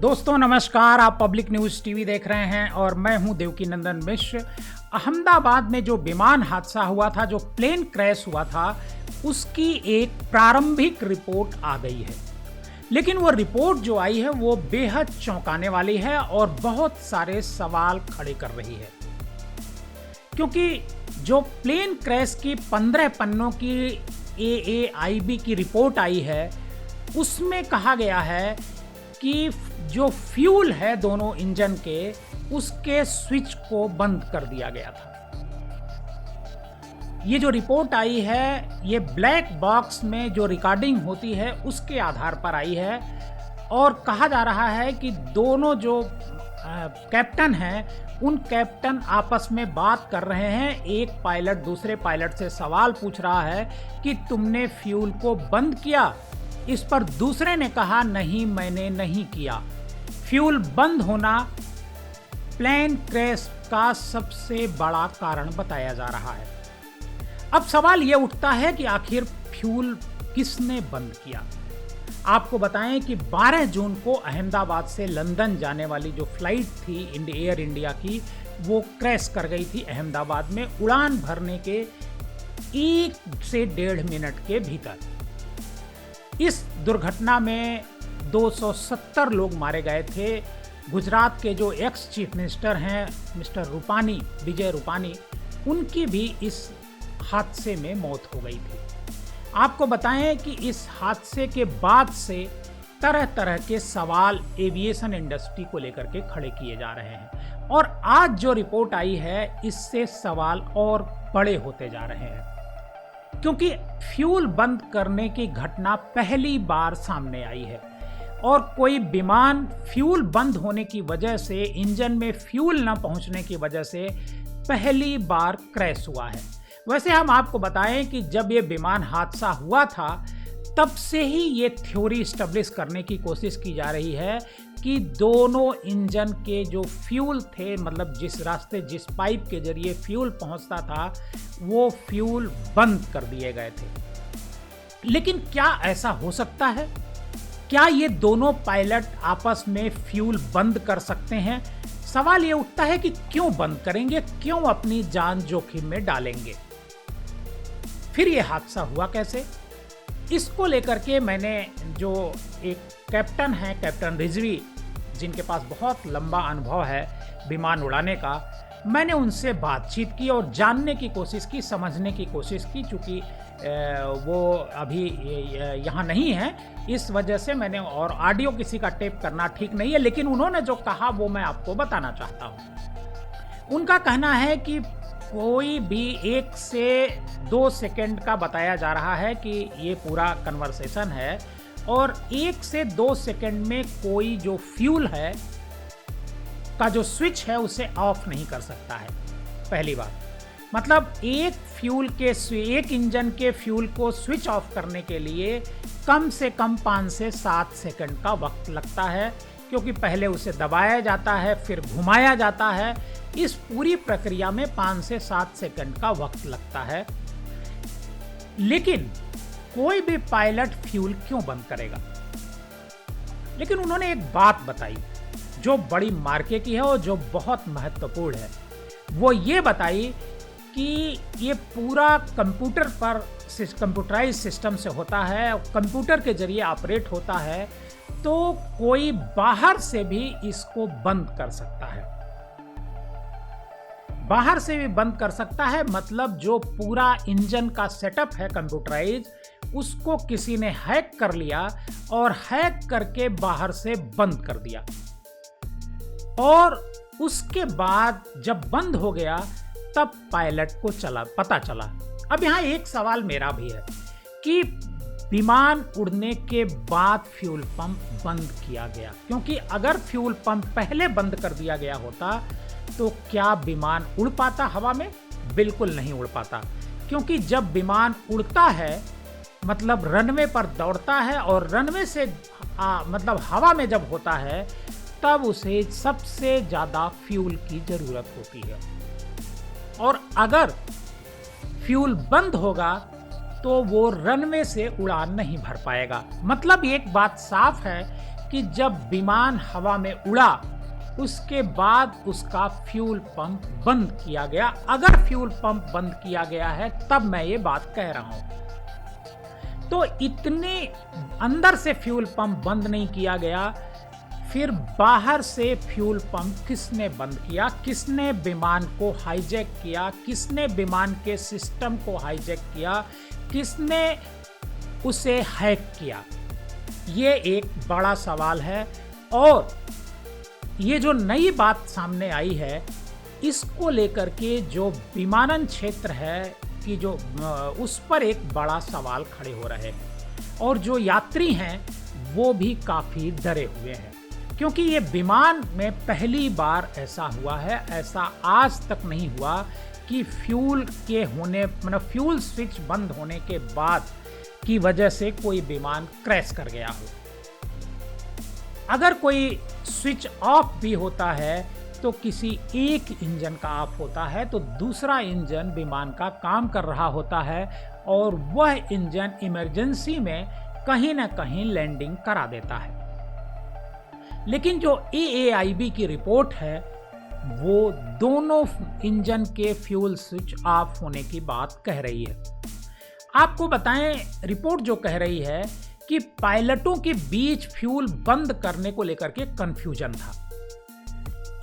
दोस्तों नमस्कार, आप पब्लिक न्यूज़ टीवी देख रहे हैं और मैं हूं देवकी नंदन मिश्र। अहमदाबाद में जो विमान हादसा हुआ था, जो प्लेन क्रैश हुआ था, उसकी एक प्रारंभिक रिपोर्ट आ गई है। लेकिन वो रिपोर्ट जो आई है वो बेहद चौंकाने वाली है और बहुत सारे सवाल खड़े कर रही है, क्योंकि जो प्लेन क्रैश की 15 पन्नों की AAIB की रिपोर्ट आई है उसमें कहा गया है कि जो फ्यूल है दोनों इंजन के, उसके स्विच को बंद कर दिया गया था। ये जो रिपोर्ट आई है ये ब्लैक बॉक्स में जो रिकॉर्डिंग होती है उसके आधार पर आई है और कहा जा रहा है कि दोनों जो कैप्टन हैं उन कैप्टन आपस में बात कर रहे हैं। एक पायलट दूसरे पायलट से सवाल पूछ रहा है कि तुमने फ्यूल को बंद किया। इस पर दूसरे ने कहा नहीं, मैंने नहीं किया। फ्यूल बंद होना प्लेन क्रैश का सबसे बड़ा कारण बताया जा रहा है। अब सवाल यह उठता है कि आखिर फ्यूल किसने बंद किया। आपको बताएं कि 12 जून को अहमदाबाद से लंदन जाने वाली जो फ्लाइट थी एयर इंडिया की, वो क्रैश कर गई थी अहमदाबाद में उड़ान भरने के 1 से 1.5 मिनट के भीतर। इस दुर्घटना में 270 लोग मारे गए थे। गुजरात के जो एक्स चीफ मिनिस्टर हैं मिस्टर रूपानी, विजय रूपानी, उनकी भी इस हादसे में मौत हो गई थी। आपको बताएं कि इस हादसे के बाद से तरह तरह के सवाल एविएशन इंडस्ट्री को लेकर के खड़े किए जा रहे हैं और आज जो रिपोर्ट आई है इससे सवाल और बड़े होते जा रहे हैं, क्योंकि फ्यूल बंद करने की घटना पहली बार सामने आई है और कोई विमान फ्यूल बंद होने की वजह से, इंजन में फ्यूल न पहुंचने की वजह से पहली बार क्रैश हुआ है। वैसे हम आपको बताएं कि जब ये विमान हादसा हुआ था तब से ही ये थ्योरी स्टेब्लिश करने की कोशिश की जा रही है कि दोनों इंजन के जो फ्यूल थे, मतलब जिस रास्ते जिस पाइप के जरिए फ्यूल पहुंचता था, वो फ्यूल बंद कर दिए गए थे। लेकिन क्या ऐसा हो सकता है? क्या ये दोनों पायलट आपस में फ्यूल बंद कर सकते हैं? सवाल ये उठता है कि क्यों बंद करेंगे, क्यों अपनी जान जोखिम में डालेंगे? फिर ये हादसा हुआ कैसे? इसको लेकर के मैंने जो एक कैप्टन है, कैप्टन रिजवी, जिनके पास बहुत लंबा अनुभव है विमान उड़ाने का, मैंने उनसे बातचीत की और जानने की कोशिश की, समझने की कोशिश की। चूँकि वो अभी यहाँ नहीं है, इस वजह से मैंने, और ऑडियो किसी का टेप करना ठीक नहीं है, लेकिन उन्होंने जो कहा वो मैं आपको बताना चाहता हूँ। उनका कहना है कि कोई भी 1 से 2 सेकंड का बताया जा रहा है कि ये पूरा कन्वर्सेशन है और 1 से 2 सेकंड में कोई जो फ्यूल है का जो स्विच है उसे ऑफ नहीं कर सकता है। पहली बात, मतलब एक इंजन के फ्यूल को स्विच ऑफ करने के लिए कम से कम 5 से 7 सेकंड का वक्त लगता है, क्योंकि पहले उसे दबाया जाता है, फिर घुमाया जाता है। इस पूरी प्रक्रिया में 5 से 7 सेकंड का वक्त लगता है। लेकिन कोई भी पायलट फ्यूल क्यों बंद करेगा? लेकिन उन्होंने एक बात बताई जो बड़ी मार्के की है और जो बहुत महत्वपूर्ण है। वो ये बताई कि ये पूरा कंप्यूटर पर कंप्यूटराइज सिस्टम से होता है, कंप्यूटर के जरिए ऑपरेट होता है, तो कोई बाहर से भी इसको बंद कर सकता है। बाहर से भी बंद कर सकता है, मतलब जो पूरा इंजन का सेटअप है कंप्यूटराइज, उसको किसी ने हैक कर लिया और हैक करके बाहर से बंद कर दिया। और उसके बाद जब बंद हो गया तब पायलट को पता चला। अब यहाँ एक सवाल मेरा भी है कि विमान उड़ने के बाद फ्यूल पंप बंद किया गया, क्योंकि अगर फ्यूल पंप पहले बंद कर दिया गया होता तो क्या विमान उड़ पाता हवा में? बिल्कुल नहीं उड़ पाता, क्योंकि जब विमान उड़ता है मतलब रनवे पर दौड़ता है और रनवे से मतलब हवा में जब होता है तब उसे सबसे ज़्यादा फ्यूल की ज़रूरत होती है। और अगर फ्यूल बंद होगा तो वो रनवे से उड़ान नहीं भर पाएगा। मतलब एक बात साफ है कि जब विमान हवा में उड़ा उसके बाद उसका फ्यूल पंप बंद किया गया। अगर फ्यूल पंप बंद किया गया है तब मैं ये बात कह रहा हूं। तो इतने अंदर से फ्यूल पंप बंद नहीं किया गया, फिर बाहर से फ्यूल पंप किसने बंद किया, किसने विमान को हाईजैक किया, किसने विमान के सिस्टम को हाईजैक किया, किसने उसे हैक किया, ये एक बड़ा सवाल है। और ये जो नई बात सामने आई है इसको लेकर के जो विमानन क्षेत्र है कि जो उस पर एक बड़ा सवाल खड़े हो रहे हैं और जो यात्री हैं वो भी काफी डरे हुए हैं, क्योंकि ये विमान में पहली बार ऐसा हुआ है, ऐसा आज तक नहीं हुआ कि फ्यूल के होने मतलब फ्यूल स्विच बंद होने के बाद की वजह से कोई विमान क्रैश कर गया हो। अगर कोई स्विच ऑफ भी होता है तो किसी एक इंजन का ऑफ होता है तो दूसरा इंजन विमान का काम कर रहा होता है और वह इंजन इमरजेंसी में कहीं ना कहीं लैंडिंग करा देता है। लेकिन जो AAIB की रिपोर्ट है वो दोनों इंजन के फ्यूल स्विच ऑफ होने की बात कह रही है। आपको बताएं, रिपोर्ट जो कह रही है कि पायलटों के बीच फ्यूल बंद करने को लेकर के कंफ्यूजन था।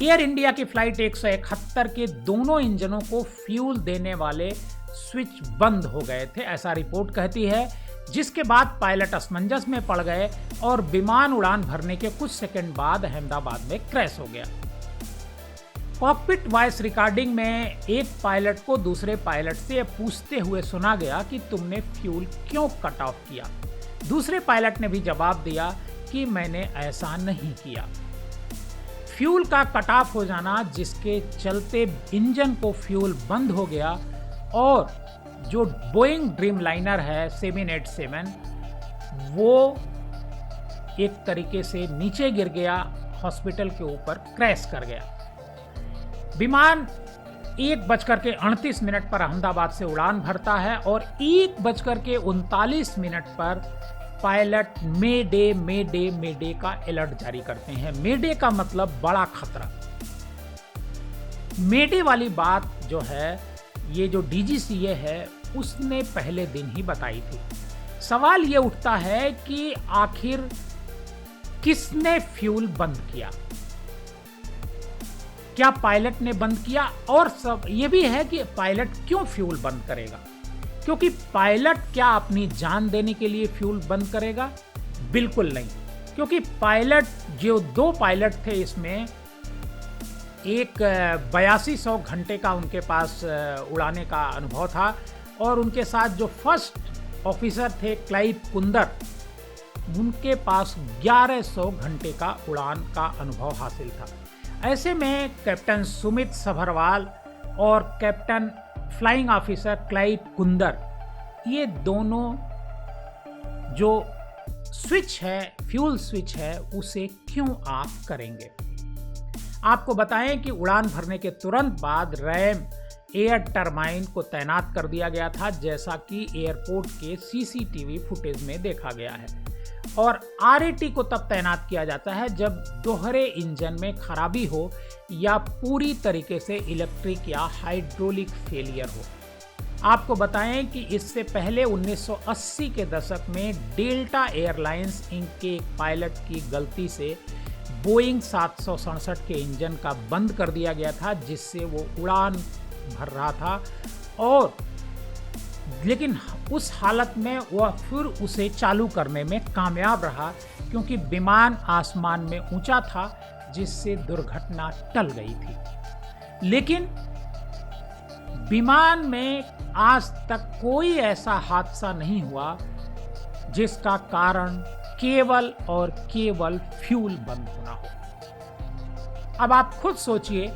एयर इंडिया की फ्लाइट 171 के दोनों इंजनों को फ्यूल देने वाले स्विच बंद हो गए थे, ऐसा रिपोर्ट कहती है, जिसके बाद पायलट असमंजस में पड़ गए और विमान उड़ान भरने के कुछ सेकंड बाद अहमदाबाद में क्रैश हो गया। कॉकपिट वॉइस रिकॉर्डिंग में एक पायलट को दूसरे पायलट से पूछते हुए सुना गया कि तुमने फ्यूल क्यों कट ऑफ किया। दूसरे पायलट ने भी जवाब दिया कि मैंने ऐसा नहीं किया। फ्यूल का कट ऑफ हो जाना जिसके चलते इंजन को फ्यूल बंद हो गया और जो बोइंग ड्रीमलाइनर है 787 वो एक तरीके से नीचे गिर गया, हॉस्पिटल के ऊपर क्रैश कर गया। विमान 1:38 पर अहमदाबाद से उड़ान भरता है और 1:39 पर पायलट मेडे मेडे मेडे का अलर्ट जारी करते हैं। मेडे का मतलब बड़ा खतरा। मेडे वाली बात जो है, ये जो DGCA है उसने पहले दिन ही बताई थी। सवाल ये उठता है कि आखिर किसने फ्यूल बंद किया? क्या पायलट ने बंद किया? और सब ये भी है कि पायलट क्यों फ्यूल बंद करेगा? क्योंकि पायलट क्या अपनी जान देने के लिए फ्यूल बंद करेगा? बिल्कुल नहीं, क्योंकि पायलट जो 2 पायलट थे इसमें एक 8200 घंटे का उनके पास उड़ाने का अनुभव था और उनके साथ जो फर्स्ट ऑफिसर थे क्लाइव कुंदर, उनके पास 1100 घंटे का उड़ान का अनुभव हासिल था। ऐसे में कैप्टन सुमित सभरवाल और captain flying officer Clive Kunder, ये दोनों जो स्विच है, फ्यूल स्विच है, उसे क्यों ऑफ करेंगे? आपको बताएं कि उड़ान भरने के तुरंत बाद रैम एयर टरबाइन को तैनात कर दिया गया था, जैसा कि एयरपोर्ट के CCTV फुटेज में देखा गया है। और RAT को तब तैनात किया जाता है जब दोहरे इंजन में खराबी हो या पूरी तरीके से इलेक्ट्रिक या हाइड्रोलिक फेलियर हो। आपको बताएं कि इससे पहले 1980 के दशक में डेल्टा एयरलाइंस इंक के एक पायलट की गलती से बोइंग 767 के इंजन का बंद कर दिया गया था, जिससे वो उड़ान भर रहा था और लेकिन उस हालत में वह फिर उसे चालू करने में कामयाब रहा, क्योंकि विमान आसमान में ऊंचा था, जिससे दुर्घटना टल गई थी। लेकिन विमान में आज तक कोई ऐसा हादसा नहीं हुआ जिसका कारण केवल और केवल फ्यूल बंद होना हो। अब आप खुद सोचिए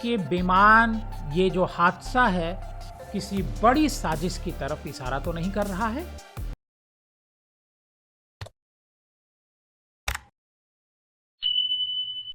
कि विमान, ये जो हादसा है, किसी बड़ी साजिश की तरफ इशारा तो नहीं कर रहा है?